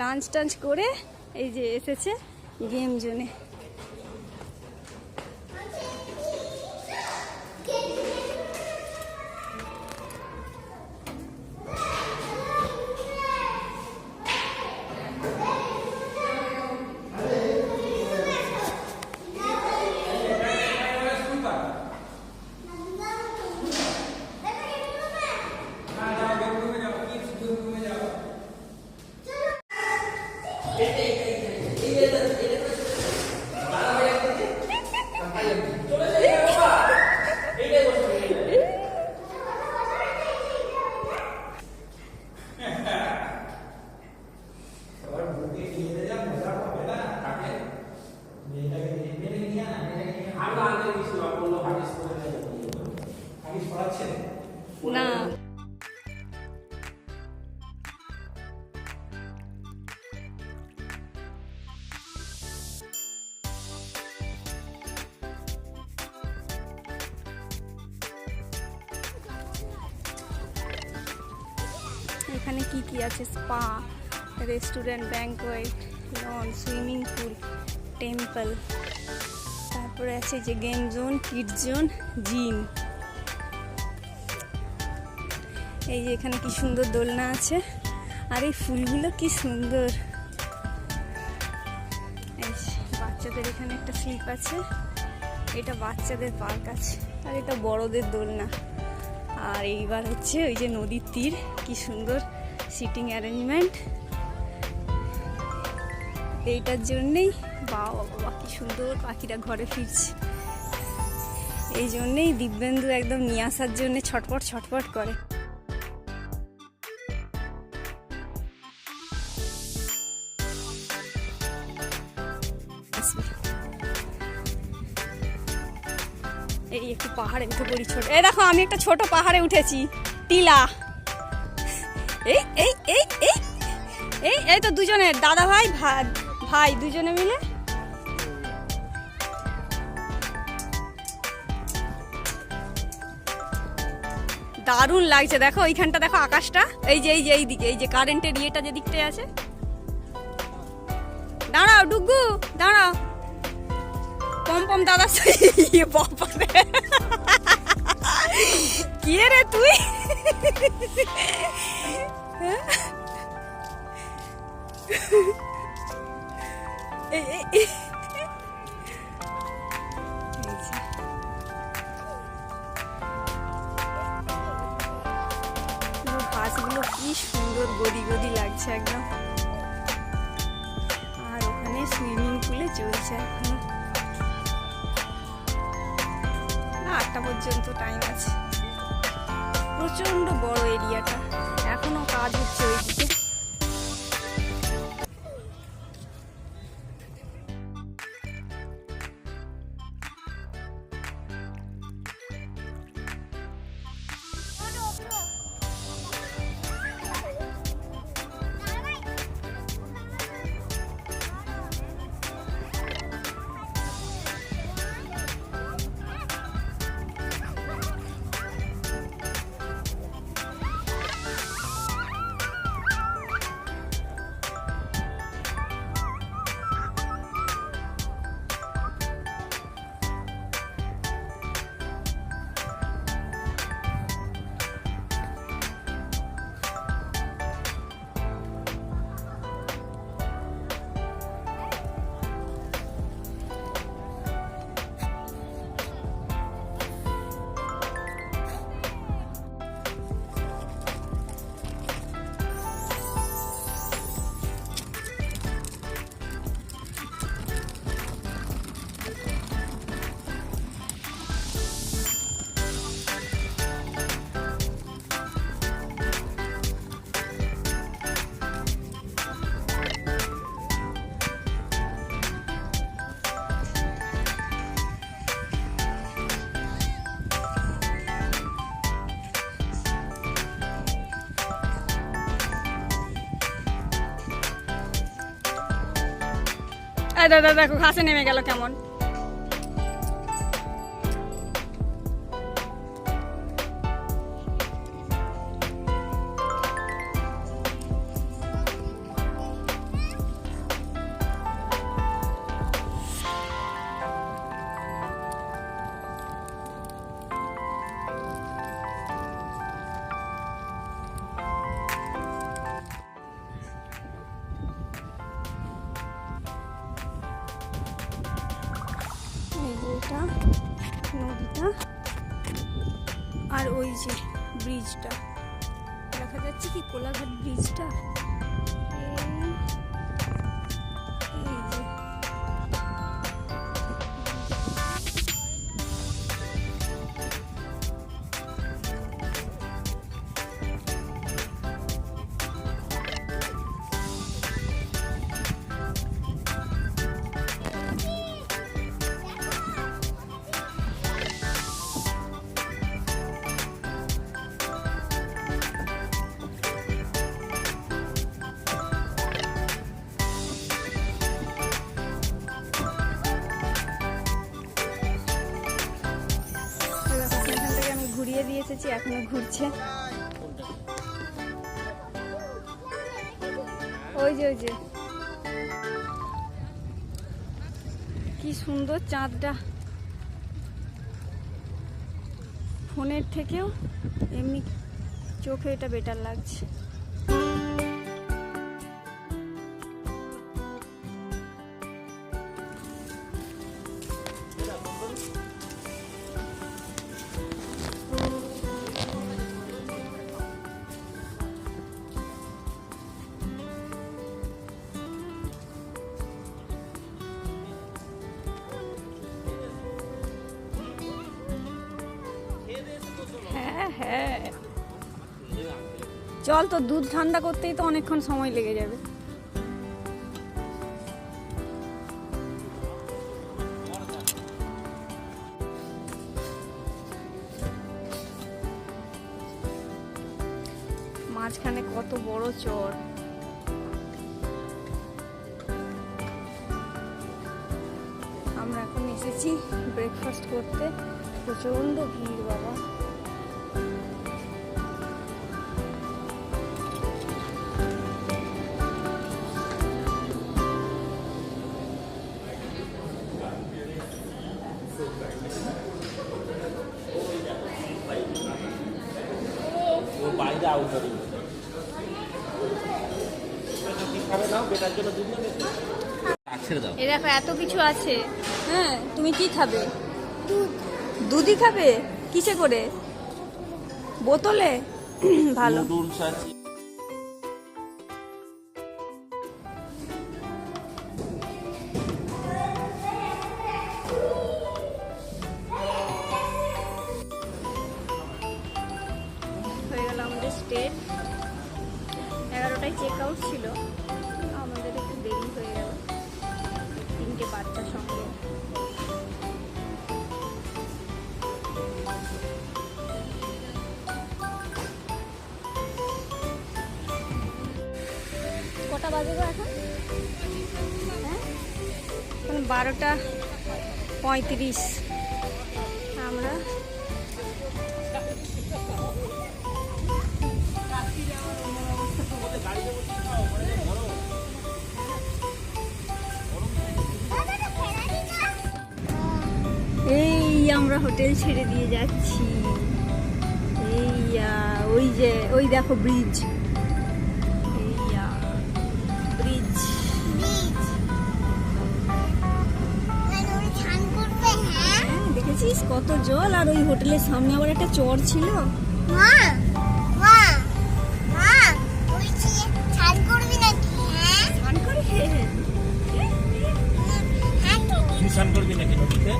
Lunch টাঞ্চ করে এই যে এসেছে গেম জোনে। না এখানে কি কি আছে? Spa, restaurant, banquet, lawn, swimming pool, temple, তারপরে আছে যে game zone, kid zone, gym. এই যে এখানে কি সুন্দর দোলনা আছে, আর এই ফুলগুলো কি সুন্দর। এই বাচ্চাদের এখানে একটা স্লিপ আছে, এটা বাচ্চাদের পার্ক আছে, আর এটা বড়দের দোলনা। আর এইবার হচ্ছে ওই যে নদীর তীর, কি সুন্দর সিটিং অ্যারেঞ্জমেন্ট। এইটার জন্যেই বাবা বাবা কি সুন্দর পাখিরা ঘরে ফিরছে। এই জন্যেই দিব্যেন্দু একদম নিয়ে আসার জন্য ছটপট ছটপট করে। এই একটু পাহাড়ে উঠে পড়ি ছোট। এই দেখো আমি একটা ছোট পাহাড়ে উঠেছি, টিলা। এই এই এই এই এই এই তো দুজনে দাদা ভাই ভাই দুজনে মিলে। দারুণ লাগছে, দেখো ওইখানটা, দেখো আকাশটা, এই যে এই দিকে, এই যে কারেন্টের ইয়েটা যে দিকটায় আছে। দাঁড়াও ডুগু, দাঁড়াও। পম দাদা বাবা রে, কি রে তুই? গাছগুলো কি সুন্দর গদি গদি লাগছে একদম। আর ওখানে সুইমিং পুলে চলছে এখনো, 8টা পর্যন্ত টাইম আছে। প্রচন্ড বড় এরিয়াটা, এখনো কাজ হচ্ছে ওইদিকে। দাদা দেখো ঘাসে নেমে গেল কেমন। এটা নদীটা, আর ওই যে ব্রিজটা দেখা যাচ্ছে কি, কোলাঘাট ব্রিজটা। এই যে ঘুরিয়ে দিয়ে এসেছি, এখনো ঘুরছে। ওই যে ওই যে কি সুন্দর চাঁদটা, ফোনের থেকেও এমনি চোখে এটা বেটার লাগছে। হ্যাঁ হ্যাঁ, চল তো, দুধ ঠান্ডা করতেই তো অনেকক্ষণ সময় লেগে যাবে। মাঝখানে কত বড় চর। আমরা এখন এসেছি ব্রেকফাস্ট করতে, প্রচন্ড ভিড় বাবা। এ দেখো এত কিছু আছে। হ্যাঁ, তুমি কি খাবে? দুধই খাবে? কিসে করে? বোতলে? ভালো। হয়ে গেল আমাদের স্টেট, 11টায় চেক আউট ছিল, আমাদের একটু দেরি হয়ে গেল, 3টে বাচ্চার সঙ্গে। কটা বাজে গো এখন? হ্যাঁ, এখন 12:35। আমরা এই আমরা হোটেল ছেড়ে দিয়ে যাচ্ছি। এই ওই যে ওই দেখো ব্রিজ, ব্রিজ। দেখেছিস কত জল, আর ওই হোটেলের সামনে আবার একটা চর ছিল। স্নান করবি নাকি নদীতে?